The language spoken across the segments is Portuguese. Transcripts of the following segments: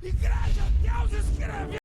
Igreja, Deus escreveu.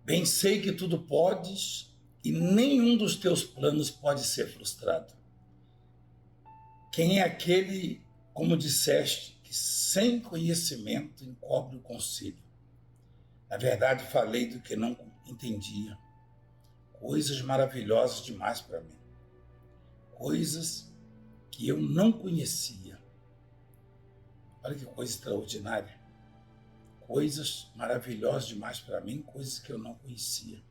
Bem sei que tudo podes e nenhum dos teus planos pode ser frustrado. Quem é aquele, como disseste, que sem conhecimento encobre o conselho? Na verdade, falei do que não entendia. Coisas maravilhosas demais para mim. Coisas que eu não conhecia. Olha que coisa extraordinária. Coisas maravilhosas demais para mim, coisas que eu não conhecia.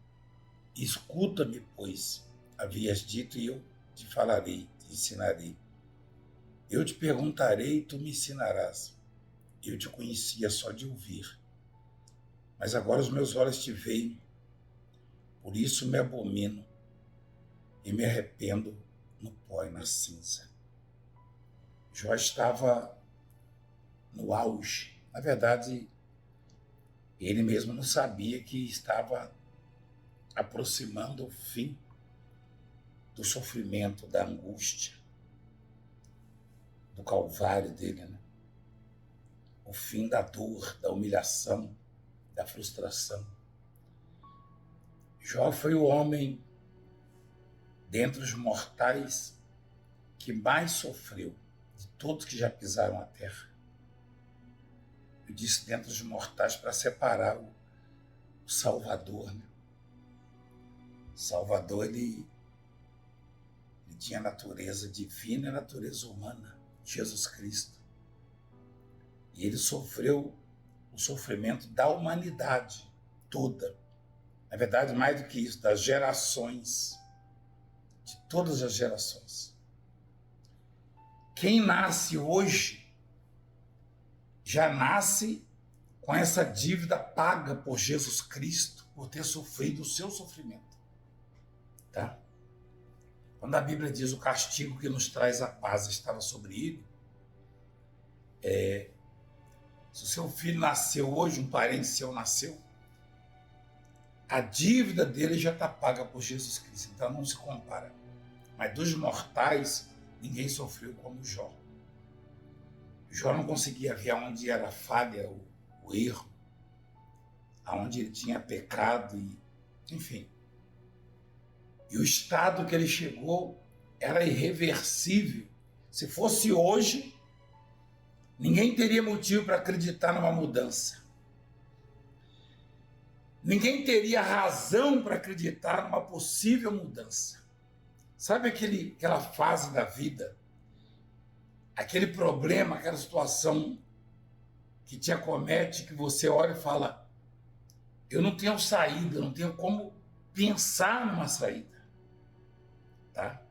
Escuta-me, pois, havias dito, e eu te falarei, te ensinarei. Eu te perguntarei e tu me ensinarás. Eu te conhecia só de ouvir, mas agora os meus olhos te veem. Por isso me abomino e me arrependo no pó e na cinza. Jó estava no auge. Na verdade, ele mesmo não sabia que estava aproximando o fim do sofrimento, da angústia, do calvário dele, né? O fim da dor, da humilhação, da frustração. Jó foi o homem, dentre os mortais, que mais sofreu de todos que já pisaram a terra. Eu disse dentre os mortais para separar o Salvador, né? O Salvador, ele tinha natureza divina e natureza humana, Jesus Cristo. E ele sofreu o sofrimento da humanidade toda. Na verdade, mais do que isso, das gerações, de todas as gerações. Quem nasce hoje já nasce com essa dívida paga por Jesus Cristo, por ter sofrido o seu sofrimento. Tá? Quando a Bíblia diz o castigo que nos traz a paz estava sobre ele, se o seu filho nasceu hoje, um parente seu nasceu, a dívida dele já está paga por Jesus Cristo, então não se compara. Mas dos mortais, ninguém sofreu como Jó. Jó não conseguia ver aonde era a falha, o erro, aonde ele tinha pecado, enfim. E o estado que ele chegou era irreversível. Se fosse hoje, ninguém teria motivo para acreditar numa mudança. Ninguém teria razão para acreditar numa possível mudança. Sabe aquela fase da vida, aquele problema, aquela situação que te acomete, que você olha e fala, eu não tenho saída, eu não tenho como pensar numa saída. Tá?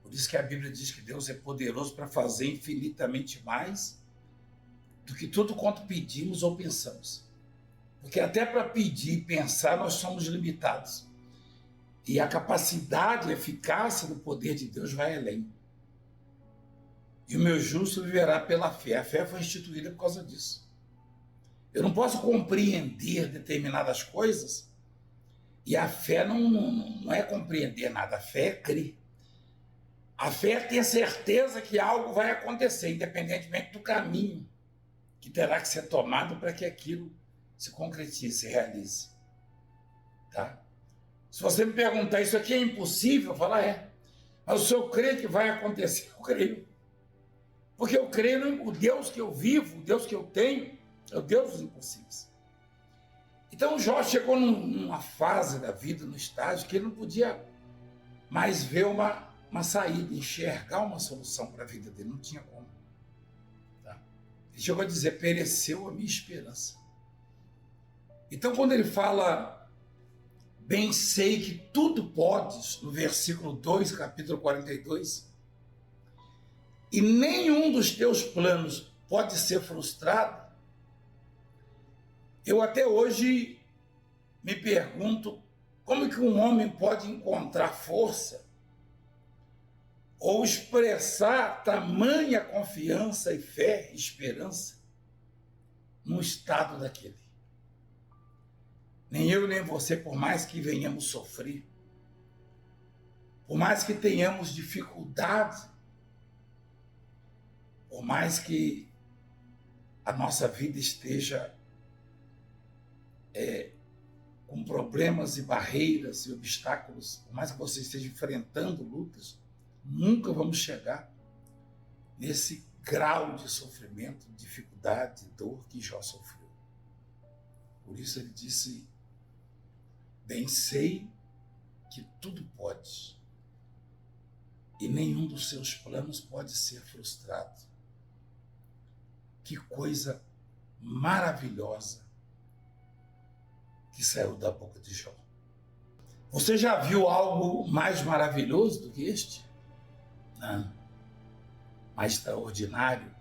Por isso que a Bíblia diz que Deus é poderoso para fazer infinitamente mais do que tudo quanto pedimos ou pensamos. Porque até para pedir e pensar nós somos limitados. E a capacidade e eficácia do poder de Deus vai além. E o meu justo viverá pela fé. A fé foi instituída por causa disso. Eu não posso compreender determinadas coisas, e a fé não é compreender nada, a fé é crer. A fé é ter certeza que algo vai acontecer, independentemente do caminho que terá que ser tomado para que aquilo se concretize, se realize. Tá? Se você me perguntar, isso aqui é impossível? Eu falo, é. Mas o senhor crê que vai acontecer? Eu creio. Porque eu creio no Deus que eu vivo, o Deus que eu tenho, é o Deus dos impossíveis. Então Jó chegou numa fase da vida, no estágio, que ele não podia mais ver uma saída, enxergar uma solução para a vida dele, não tinha como. Tá? Ele chegou a dizer, pereceu a minha esperança. Então quando ele fala, bem sei que tudo podes, no versículo 2, capítulo 42, e nenhum dos teus planos pode ser frustrado, eu até hoje me pergunto como que um homem pode encontrar força ou expressar tamanha confiança e fé e esperança num estado daquele. Nem eu nem você, por mais que venhamos sofrer, por mais que tenhamos dificuldade, por mais que a nossa vida esteja com problemas e barreiras e obstáculos, por mais que você esteja enfrentando lutas, nunca vamos chegar nesse grau de sofrimento, dificuldade, dor que Jó sofreu. Por isso ele disse, bem sei que tudo pode, e nenhum dos seus planos pode ser frustrado. Que coisa maravilhosa que saiu da boca de Jó. Você já viu algo mais maravilhoso do que este? Não. Mais extraordinário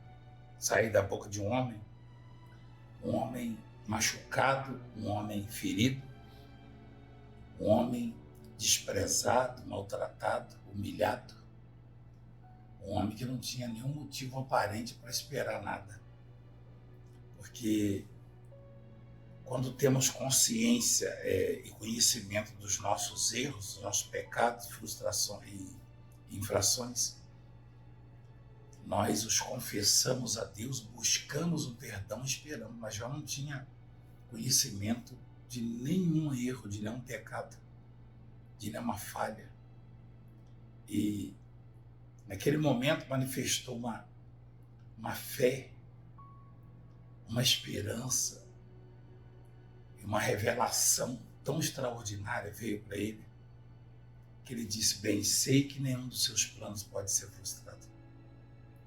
sair da boca de um homem machucado, um homem ferido, um homem desprezado, maltratado, humilhado, um homem que não tinha nenhum motivo aparente para esperar nada. Porque quando temos consciência e conhecimento dos nossos erros, dos nossos pecados, frustrações e infrações, nós os confessamos a Deus, buscamos o perdão, esperamos, mas já não tinha conhecimento de nenhum erro, de nenhum pecado, de nenhuma falha. E naquele momento manifestou uma fé, uma esperança, uma revelação tão extraordinária veio para ele, que ele disse, bem sei que nenhum dos seus planos pode ser frustrado.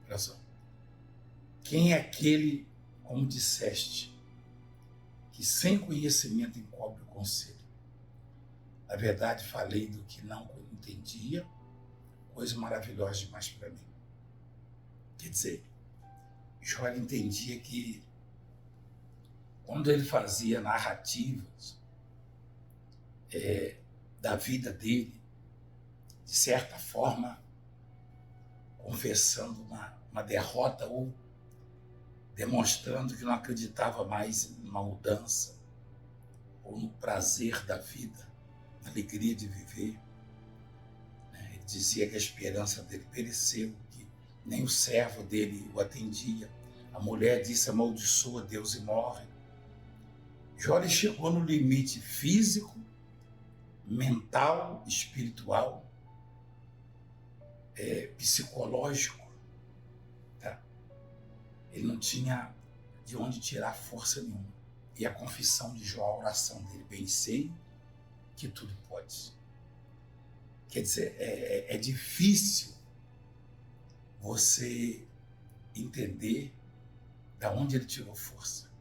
Olha só, quem é aquele, como disseste, que sem conhecimento encobre o conselho? Na verdade, falei do que não entendia, coisa maravilhosa demais para mim. Quer dizer, Jó entendia que quando ele fazia narrativas da vida dele, de certa forma, confessando uma derrota ou demonstrando que não acreditava mais numa mudança ou no prazer da vida, na alegria de viver. Ele dizia que a esperança dele pereceu, que nem o servo dele o atendia. A mulher disse, amaldiçoa Deus e morre. Jó chegou no limite físico, mental, espiritual, psicológico. Tá? Ele não tinha de onde tirar força nenhuma. E a confissão de Jó, a oração dele, bem sei que tudo pode. Quer dizer, é difícil você entender de onde ele tirou força.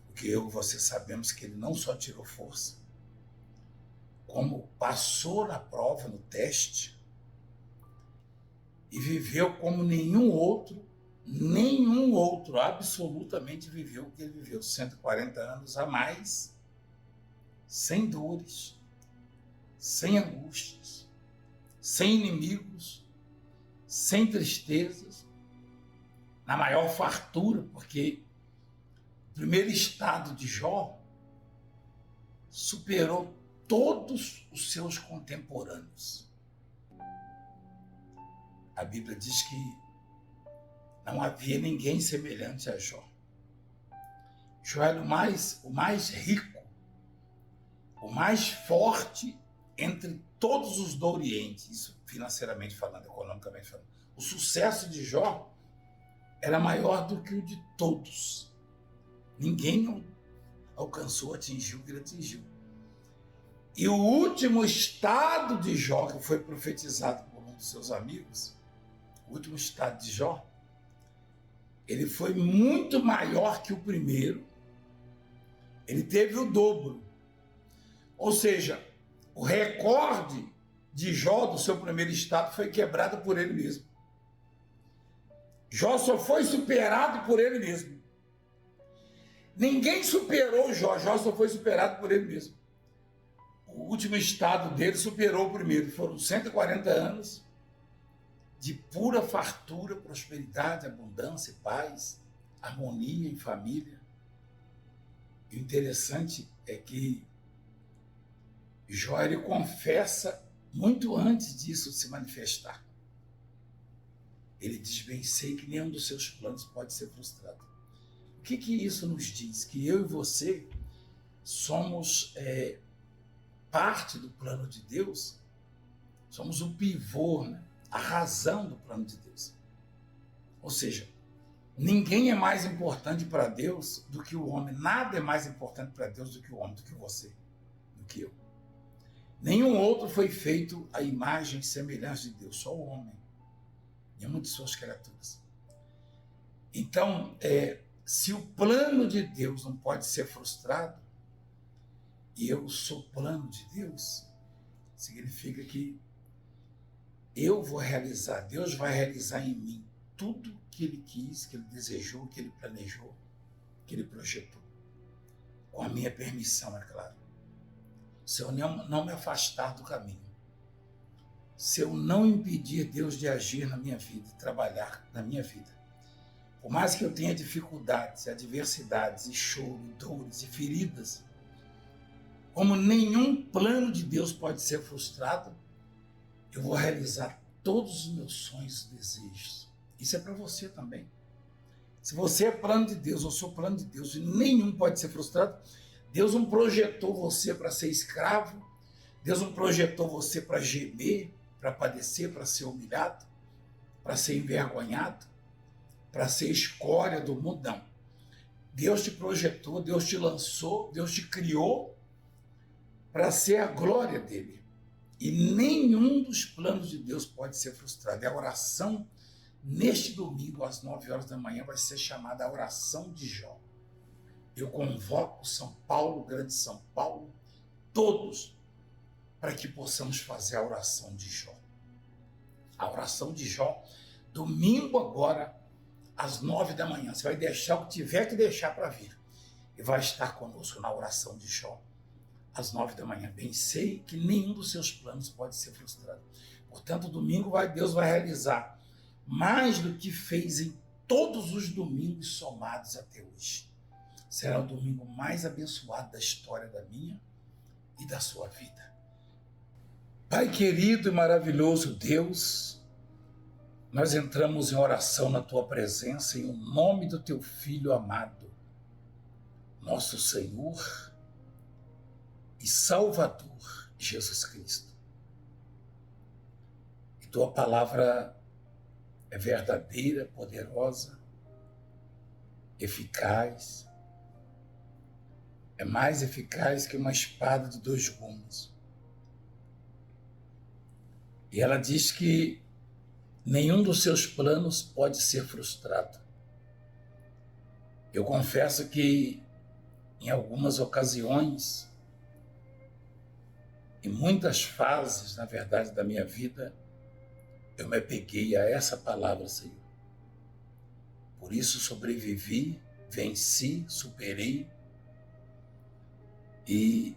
Porque eu e você sabemos que ele não só tirou força, como passou na prova, no teste, e viveu como nenhum outro, absolutamente viveu o que ele viveu, 140 anos a mais, sem dores, sem angústias, sem inimigos, sem tristezas, na maior fartura, porque o primeiro estado de Jó superou todos os seus contemporâneos. A Bíblia diz que não havia ninguém semelhante a Jó. Jó era o mais rico, o mais forte entre todos os do Oriente, isso financeiramente falando, economicamente falando. O sucesso de Jó era maior do que o de todos. Ninguém alcançou, atingiu o que ele atingiu. E o último estado de Jó, que foi profetizado por um dos seus amigos, o último estado de Jó, ele foi muito maior que o primeiro. Ele teve o dobro. Ou seja, o recorde de Jó do seu primeiro estado foi quebrado por ele mesmo. Jó só foi superado por ele mesmo. Ninguém superou Jó, Jó só foi superado por ele mesmo. O último estado dele superou o primeiro. Foram 140 anos de pura fartura, prosperidade, abundância, paz, harmonia em família. E o interessante é que Jó, ele confessa muito antes disso se manifestar. Ele diz: bem sei que nenhum dos seus planos pode ser frustrado. O que isso nos diz? Que eu e você somos parte do plano de Deus, somos o pivô, né? A razão do plano de Deus. Ou seja, ninguém é mais importante para Deus do que o homem. Nada é mais importante para Deus do que o homem, do que você, do que eu. Nenhum outro foi feito à imagem e semelhança de Deus, só o homem. Nenhuma de suas criaturas. Então, se o plano de Deus não pode ser frustrado, e eu sou plano de Deus, significa que eu vou realizar, Deus vai realizar em mim tudo que Ele quis, que Ele desejou, que Ele planejou, que Ele projetou. Com a minha permissão, é claro. Se eu não me afastar do caminho, se eu não impedir Deus de agir na minha vida, trabalhar na minha vida, por mais que eu tenha dificuldades, adversidades, e choro, e dores e feridas, como nenhum plano de Deus pode ser frustrado, eu vou realizar todos os meus sonhos e desejos. Isso é para você também. Se você é plano de Deus, eu sou plano de Deus, e nenhum pode ser frustrado, Deus não projetou você para ser escravo, Deus não projetou você para gemer, para padecer, para ser humilhado, para ser envergonhado, para ser escória do mundo, não. Deus te projetou, Deus te lançou, Deus te criou para ser a glória dele. E nenhum dos planos de Deus pode ser frustrado. E a oração, neste domingo, às 9 horas da manhã, vai ser chamada a oração de Jó. Eu convoco São Paulo, Grande São Paulo, todos, para que possamos fazer a oração de Jó. A oração de Jó, domingo agora, às 9 da manhã. Você vai deixar o que tiver que deixar para vir. E vai estar conosco na oração de Jó, às 9 da manhã. Bem sei que nenhum dos seus planos pode ser frustrado. Portanto, domingo Deus vai realizar mais do que fez em todos os domingos somados até hoje. Será o domingo mais abençoado da história da minha e da sua vida. Pai querido e maravilhoso Deus, nós entramos em oração na Tua presença em nome do Teu Filho amado, nosso Senhor e Salvador, Jesus Cristo. E Tua palavra é verdadeira, poderosa, eficaz, é mais eficaz que uma espada de 2 gumes. E ela diz que nenhum dos seus planos pode ser frustrado. Eu confesso que em algumas ocasiões, em muitas fases, na verdade, da minha vida, eu me apeguei a essa palavra, Senhor. Por isso sobrevivi, venci, superei e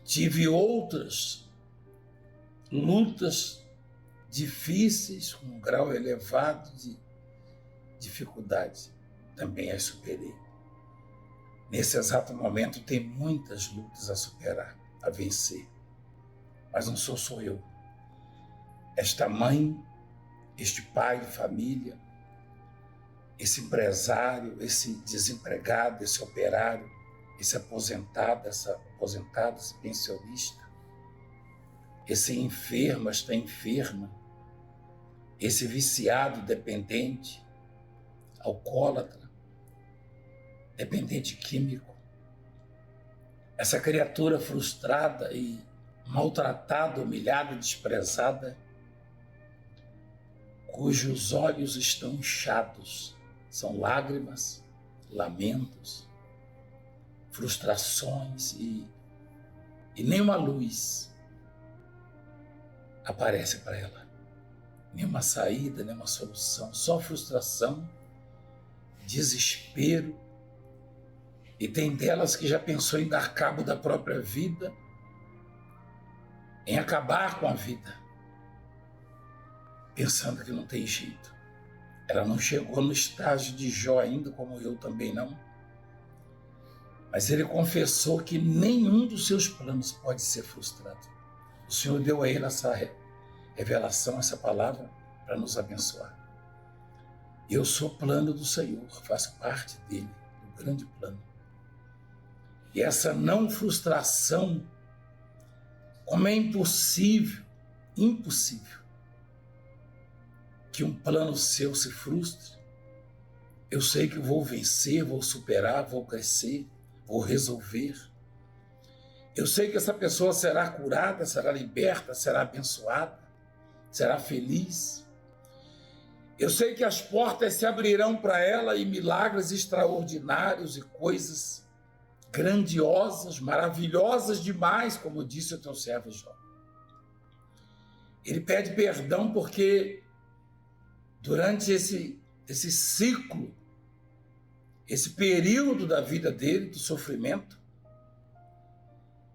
tive outras lutas difíceis, com um grau elevado de dificuldade. Também as superei. Nesse exato momento tem muitas lutas a superar, a vencer. Mas não sou eu. Esta mãe, este pai de família, esse empresário, esse desempregado, esse operário, esse aposentado, essa aposentado, esse pensionista, esse enfermo, esta enferma, esse viciado, dependente, alcoólatra, dependente químico, essa criatura frustrada e maltratada, humilhada, desprezada, cujos olhos estão inchados, são lágrimas, lamentos, frustrações e nenhuma luz aparece para ela, nenhuma saída, nenhuma solução, só frustração, desespero. E tem delas que já pensou em dar cabo da própria vida, em acabar com a vida, pensando que não tem jeito. Ela não chegou no estágio de Jó ainda, como eu também não. Mas ele confessou que nenhum dos seus planos pode ser frustrado. O Senhor deu a ele essa revelação, essa palavra, para nos abençoar. Eu sou plano do Senhor, faço parte dele, do grande plano. E essa não frustração, como é impossível que um plano seu se frustre, eu sei que vou vencer, vou superar, vou crescer, vou resolver. Eu sei que essa pessoa será curada, será liberta, será abençoada, será feliz. Eu sei que as portas se abrirão para ela e milagres extraordinários e coisas grandiosas, maravilhosas demais, como disse o teu servo Jó. Ele pede perdão porque durante esse ciclo, esse período da vida dele, do sofrimento,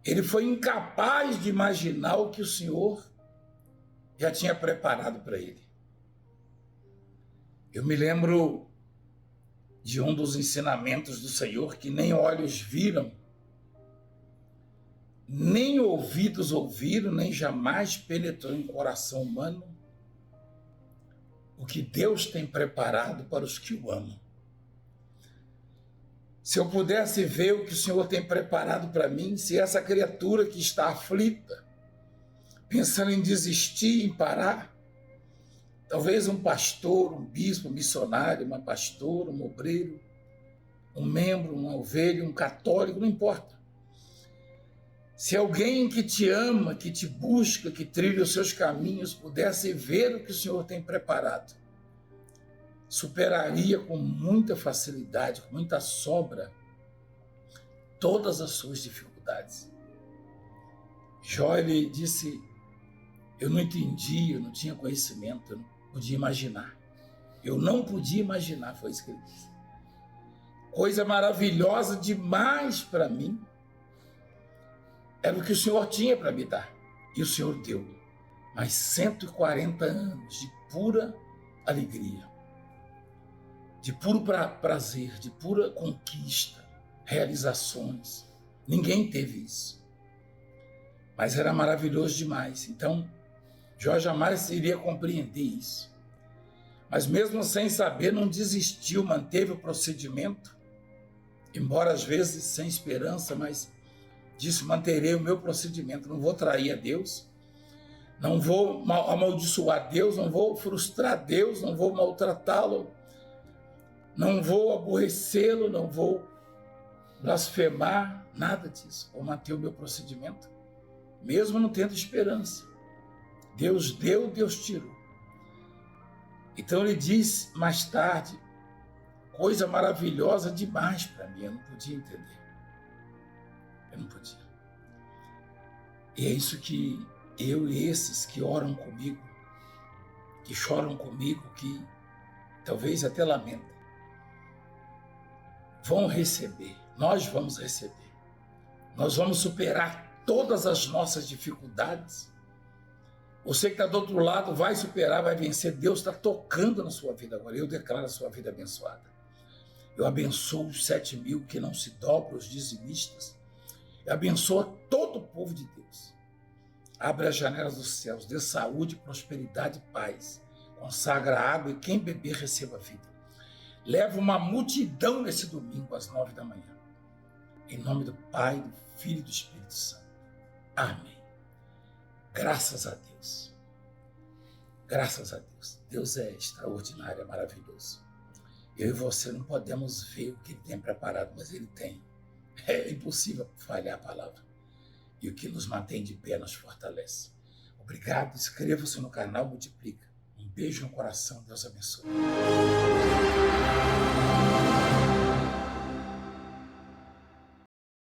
ele foi incapaz de imaginar o que o Senhor já tinha preparado para ele. Eu me lembro de um dos ensinamentos do Senhor que nem olhos viram, nem ouvidos ouviram, nem jamais penetrou em coração humano o que Deus tem preparado para os que o amam. Se eu pudesse ver o que o Senhor tem preparado para mim, se essa criatura que está aflita, pensando em desistir, em parar, talvez um pastor, um bispo, um missionário, uma pastora, um obreiro, um membro, uma ovelha, um católico, não importa. Se alguém que te ama, que te busca, que trilha os seus caminhos, pudesse ver o que o Senhor tem preparado, superaria com muita facilidade, com muita sobra, todas as suas dificuldades. Jó, ele disse, eu não entendi, eu não tinha conhecimento, eu não podia imaginar. Eu não podia imaginar, foi isso que ele disse. Coisa maravilhosa demais para mim era o que o Senhor tinha para me dar. E o Senhor deu mais 140 anos de pura alegria, de puro prazer, de pura conquista, realizações. Ninguém teve isso. Mas era maravilhoso demais. Então, Jó jamais iria compreender isso. Mas mesmo sem saber, não desistiu, manteve o procedimento, embora às vezes sem esperança, mas disse, manterei o meu procedimento, não vou trair a Deus, não vou amaldiçoar Deus, não vou frustrar Deus, não vou maltratá-lo, não vou aborrecê-lo, não vou blasfemar, nada disso. Vou manter o meu procedimento, mesmo não tendo esperança. Deus deu, Deus tirou. Então ele diz mais tarde, coisa maravilhosa demais para mim, eu não podia entender. Eu não podia. E é isso que eu e esses que oram comigo, que choram comigo, que talvez até lamentem, vão receber, nós vamos receber. Nós vamos superar todas as nossas dificuldades. Você que está do outro lado vai superar, vai vencer. Deus está tocando na sua vida agora. Eu declaro a sua vida abençoada. Eu abençoo os 7.000 que não se dobram, os dizimistas. Eu abençoo todo o povo de Deus. Abre as janelas dos céus, dê saúde, prosperidade e paz. Consagra água e quem beber receba vida. Leva uma multidão nesse domingo às 9 da manhã. Em nome do Pai, do Filho e do Espírito Espírito Santo. Amém. Graças a Deus. Graças a Deus. Deus é extraordinário, é maravilhoso. Eu e você não podemos ver o que Ele tem preparado, mas Ele tem. É impossível falhar a palavra. E o que nos mantém de pé nos fortalece. Obrigado, inscreva-se no canal, multiplica. Um beijo no coração, Deus abençoe.